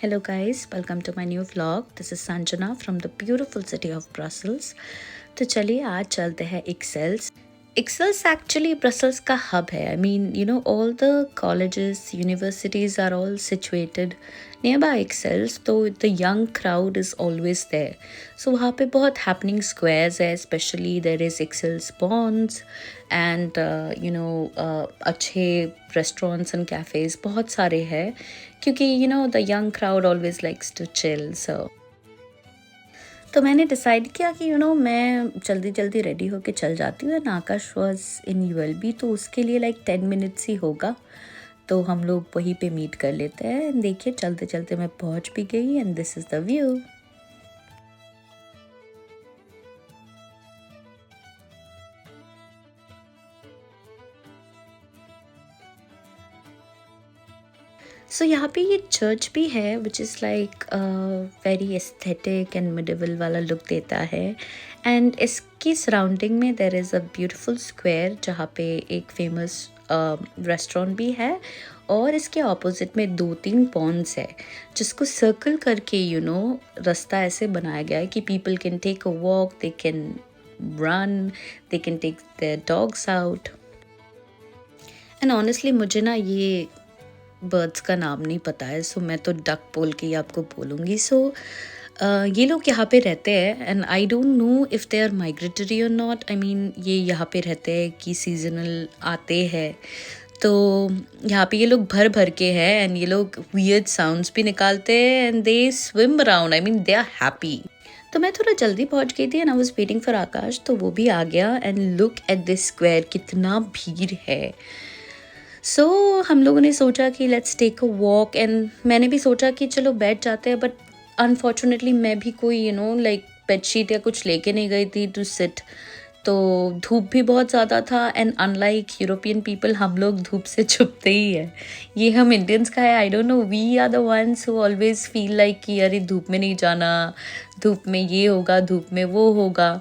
Hello guys, welcome to my new vlog. This is Sanjana from the beautiful city of Brussels. तो चलिए आज चलते हैं एक्सेल्स. Excels actually Brussels का hub है. I mean, all the colleges, universities are all situated nearby Excels. So the young crowd is always there. So वहाँ पे बहुत happening squares है. Especially there is Excels Bonds and अच्छे restaurants and cafes बहुत सारे हैं. क्योंकि the young crowd always likes to chill. तो मैंने डिसाइड किया कि मैं जल्दी जल्दी रेडी होके चल जाती हूँ. And Akash was in ULB, तो उसके लिए लाइक 10 मिनट्स ही होगा. तो हम लोग वहीं पे मीट कर लेते हैं. एंड देखिए चलते चलते मैं पहुँच भी गई. And this is the view. So यहाँ पे ये चर्च भी है which is like very aesthetic and medieval वाला लुक देता है. एंड इसकी सराउंडिंग में there is a beautiful square जहाँ पे एक फेमस रेस्टोरेंट भी है. और इसके ऑपोजिट में 2-3 पॉन्ड्स है जिसको सर्कल करके रास्ता ऐसे बनाया गया है कि people can take a walk, they can run, they can take their dogs out. And honestly मुझे ना ये बर्ड्स का नाम नहीं पता है, सो मैं तो डक बोल के ही आपको बोलूँगी. ये लोग यहाँ पे रहते हैं. And I don't know if they are migratory or not. I mean ये यहाँ पे रहते हैं कि सीजनल आते हैं. तो यहाँ पे ये लोग भर भर के हैं. एंड ये लोग वियर्ड साउंड्स भी निकालते हैं. And they swim around. I mean they are happy. तो मैं थोड़ा जल्दी पहुँच गई थी. And I was waiting for Akash, तो वो भी आ गया. And look at this square, कितना भीड़ है. हम लोगों ने सोचा कि let's take a walk. And मैंने भी सोचा कि चलो बैठ जाते हैं. बट अनफॉर्चुनेटली मैं भी कोई लाइक बेडशीट या कुछ लेके नहीं गई थी टू सिट. तो धूप भी बहुत ज़्यादा था. एंड अनलाइक यूरोपियन पीपल हम लोग धूप से छुपते ही है. ये हम इंडियंस का है. I don't know, we are the ones who always feel like कि अरे धूप में नहीं जाना, धूप में ये होगा, धूप में वो होगा.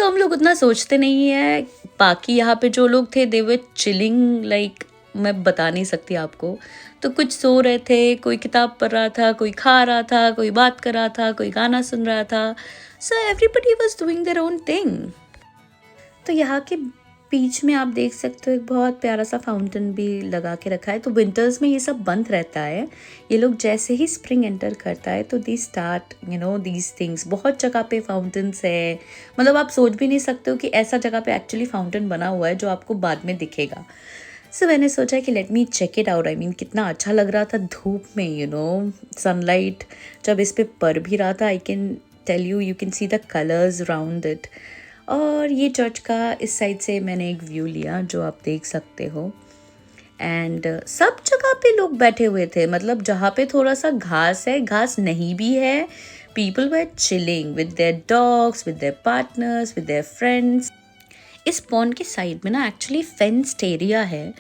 हम लोग उतना सोचते नहीं है. बाकी यहाँ पे जो लोग थे दे वर चिलिंग, लाइक मैं बता नहीं सकती आपको. तो कुछ सो रहे थे, कोई किताब पढ़ रहा था, कोई खा रहा था, कोई बात कर रहा था, कोई गाना सुन रहा था. Everybody was doing their own thing. तो यहाँ के बीच में आप देख सकते हो एक बहुत प्यारा सा फाउंटेन भी लगा के रखा है. तो विंटर्स में ये सब बंद रहता है. ये लोग जैसे ही स्प्रिंग एंटर करता है तो दी स्टार्ट दीज थिंग्स. बहुत जगह पे फाउंटेन्स है. मतलब आप सोच भी नहीं सकते हो कि ऐसा जगह पे एक्चुअली फाउंटेन बना हुआ है जो आपको बाद में दिखेगा. मैंने सोचा कि let me check it out. I mean कितना अच्छा लग रहा था धूप में. सनलाइट जब इस पे पड़ भी रहा था, I can tell you can see the colours around it. और ये चर्च का इस साइड से मैंने एक व्यू लिया जो आप देख सकते हो. एंड सब जगह पे लोग बैठे हुए थे. मतलब जहाँ पे थोड़ा सा घास है, घास नहीं भी है, people were chilling with their dogs, with their partners, with their friends. इस पॉन्ड के साइड में ना एक्चुअली फेंस्ड एरिया है.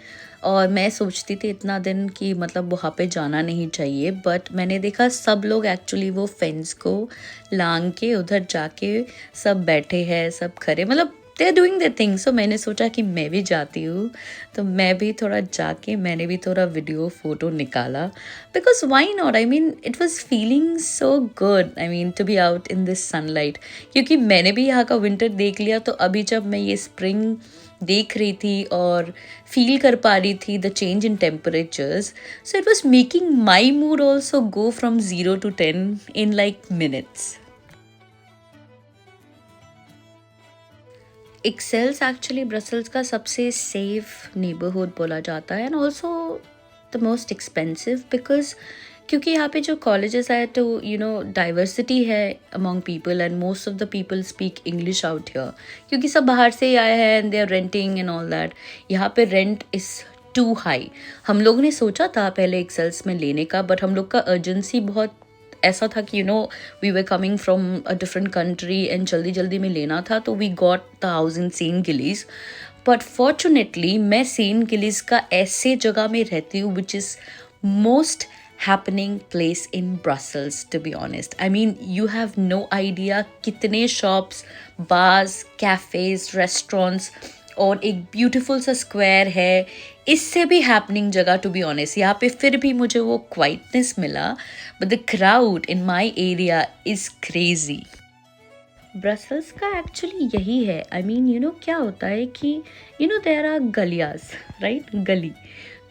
और मैं सोचती थी इतना दिन कि मतलब वहाँ पे जाना नहीं चाहिए. बट मैंने देखा सब लोग एक्चुअली वो फेंस को लांग के उधर जाके सब बैठे हैं, सब खड़े, मतलब they are doing the thing. मैंने सोचा कि मैं भी जाती हूँ. तो मैं भी थोड़ा जाके मैंने भी थोड़ा वीडियो फोटो निकाला. Because why not. I mean it was feeling so good. I mean to be out in this sunlight. क्योंकि मैंने भी यहाँ का विंटर देख लिया. तो अभी जब मैं ये स्प्रिंग देख रही थी और फील कर पा रही थी the change in temperatures, so it was making my mood also go from 0 to 10 in like minutes. Ixelles actually Brussels का सबसे सेफ नेबरहुड बोला जाता है. And also the most expensive because क्योंकि यहाँ पे जो कॉलेजेस है तो डाइवर्सिटी है among people. And most of the people speak English out here क्योंकि सब बाहर से ही आए हैं. And they are renting and all that. यहाँ पे रेंट इज़ टू हाई. हम लोगों ने सोचा था पहले एक्सेल्स में लेने का. बट हम लोग का अर्जेंसी बहुत ऐसा था कि we were coming from a different country and जल्दी जल्दी में लेना था. तो we got the house in Saint Gilles. But fortunately मैं सेंट गिलीज का ऐसे जगह में रहती हूँ which is most happening place in Brussels, to be honest. I mean, you have no idea कितने shops, bars, cafes, restaurants और एक ब्यूटीफुल सा स्क्वायर है, इससे भी हैपनिंग जगह टू बी ऑनेस्ट। यहाँ पे फिर भी मुझे वो क्वाइटनेस मिला, but the crowd in my area is crazy. Brussels का एक्चुअली यही है, आई मीन यू नो क्या होता है कि यू नो देयर आर गलियाज, राइट, गली।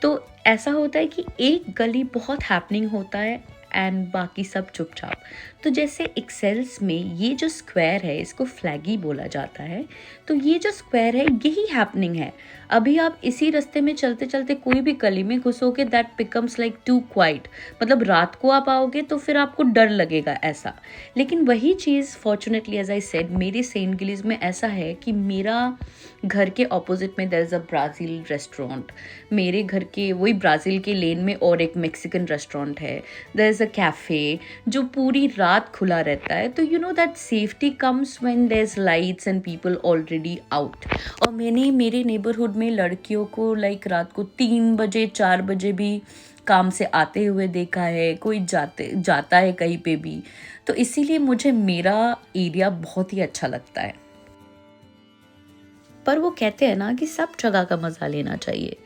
तो ऐसा होता है कि एक गली बहुत हैपनिंग होता है एंड बाकी सब चुपचाप। तो जैसे एक्सेल्स में ये जो स्क्वायर है इसको फ्लैगी बोला जाता है, तो ये जो स्क्वायर है यही हैपनिंग है। अभी आप इसी रास्ते में चलते चलते कोई भी गली में घुसोगे, that becomes like too quiet, मतलब रात को आप आओगे तो फिर आपको डर लगेगा ऐसा। लेकिन वही चीज़ फॉर्चुनेटली एज आई सेड मेरे सेंट गिलीज में ऐसा है कि मेरा घर के ऑपोजिट में there is a Brazil restaurant, मेरे घर के वही ब्राज़ील के लेन में और एक मेक्सिकन रेस्टोरेंट है, देयर इज़ अ कैफ़े जो पूरी रात खुला रहता है। तो you know that safety comes when there is lights and people already out. और मैंने मेरे नेबरहुड में लड़कियों को लाइक रात को 3 बजे 4 बजे भी काम से आते हुए देखा है, कोई जाता है कहीं पे भी। तो इसीलिए मुझे मेरा एरिया बहुत ही अच्छा लगता है। पर वो कहते हैं ना कि सब जगह का मज़ा लेना चाहिए।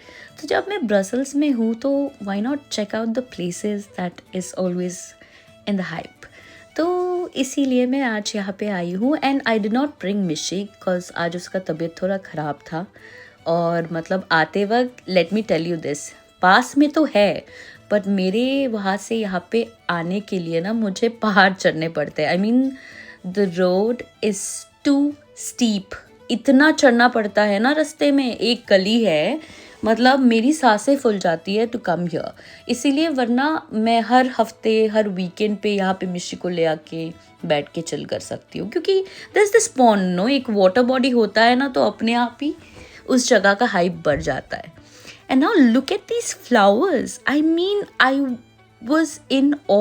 तो जब मैं ब्रसल्स में हूँ तो why not check out the places that is always in the hype. तो इसीलिए मैं आज यहाँ पे आई हूँ and I did not bring Mishi because आज उसका तबीयत थोड़ा ख़राब था। और मतलब आते वक्त let me tell you this, पास में तो है बट मेरे वहाँ से यहाँ पे आने के लिए ना मुझे पहाड़ चढ़ने पड़ते हैं। I mean the road is too steep, इतना चढ़ना पड़ता है ना रास्ते में। एक गली है, मतलब मेरी सांसें फूल जाती है टू कम हियर। इसीलिए वरना मैं हर हफ्ते हर वीकेंड पे यहाँ पे मिशी को ले आके बैठ के चिल कर सकती हूँ, क्योंकि दिस दिस पॉन्ड नो एक वाटर बॉडी होता है ना, तो अपने आप ही उस जगह का हाइप बढ़ जाता है। And now look at these flowers, I mean I was in awe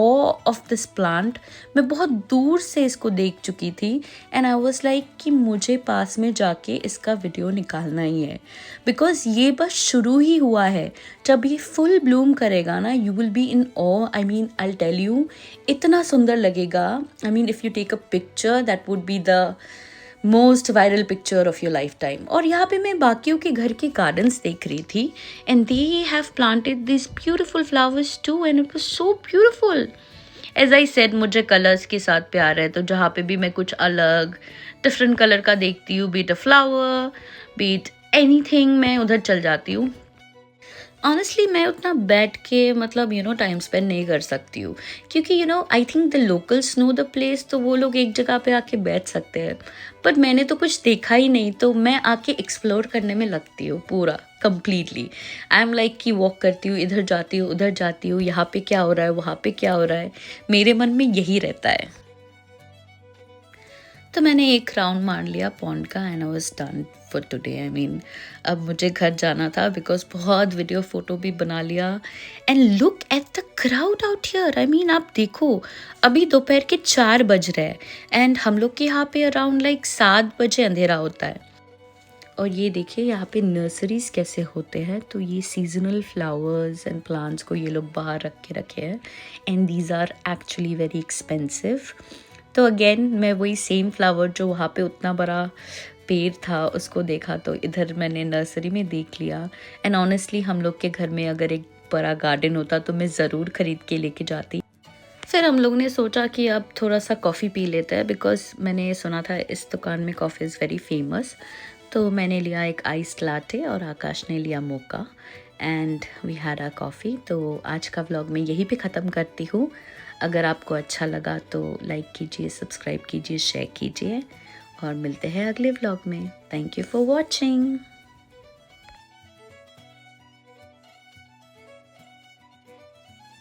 of this plant. मैं बहुत दूर से इसको देख चुकी थी एंड आई वॉज लाइक कि मुझे पास में जाके इसका वीडियो निकालना ही है, बिकॉज ये बस शुरू ही हुआ है। जब ये फुल ब्लूम करेगा ना you will be in awe. I mean I tell you, इतना सुंदर लगेगा। I mean if you take a picture that would be the most viral picture of your lifetime. और यहाँ पे मैं बाकियों के घर के गार्डन्स देख रही थी and they have planted this beautiful flowers too and it was so beautiful. As I said मुझे कलर्स के साथ प्यार है, तो जहाँ पे भी मैं कुछ अलग डिफरेंट कलर का देखती हूँ, be it a flower be it anything, मैं उधर चल जाती हूँ। ऑनेस्टली मैं उतना बैठ के मतलब यू नो टाइम स्पेंड नहीं कर सकती हूँ, क्योंकि you know I think the locals know the place, तो वो लोग एक जगह पे आके बैठ सकते हैं। बट मैंने तो कुछ देखा ही नहीं, तो मैं आके एक्सप्लोर करने में लगती हूँ पूरा कंप्लीटली। आई एम लाइक कि वॉक करती हूँ, इधर जाती हूँ उधर जाती हूँ, यहाँ पे क्या हो रहा है वहाँ पे क्या हो रहा है, मेरे मन में यही रहता है। तो मैंने एक राउंड मार लिया पॉन्ड का and I was done for today. I mean अब मुझे घर जाना था बिकॉज बहुत वीडियो फोटो भी बना लिया। And look at the crowd out here. I mean आप देखो, अभी दोपहर के 4 बज रहे हैं एंड हम लोग के यहाँ पे अराउंड लाइक 7 बजे अंधेरा होता है। और ये देखिए यहाँ पे नर्सरीज कैसे होते हैं। तो ये सीजनल फ्लावर्स एंड प्लांट्स को ये लोग बाहर रखे हैं and these are actually very expensive. तो अगेन मैं वही सेम फ्लावर जो वहाँ पे उतना बड़ा पेड़ था उसको देखा, तो इधर मैंने नर्सरी में देख लिया। एंड ऑनेस्टली हम लोग के घर में अगर एक बड़ा गार्डन होता तो मैं ज़रूर ख़रीद के लेके जाती। फिर हम लोग ने सोचा कि अब थोड़ा सा कॉफ़ी पी लेते हैं, बिकॉज मैंने सुना था इस दुकान में कॉफ़ी इज़ वेरी फेमस। तो मैंने लिया एक आइस्ड लाटे और आकाश ने लिया मोका and we had a coffee. तो आज का व्लॉग मैं यहीं पे ख़त्म करती हूँ। अगर आपको अच्छा लगा तो लाइक कीजिए, सब्सक्राइब कीजिए, शेयर कीजिए और मिलते हैं अगले व्लॉग में। Thank you for watching.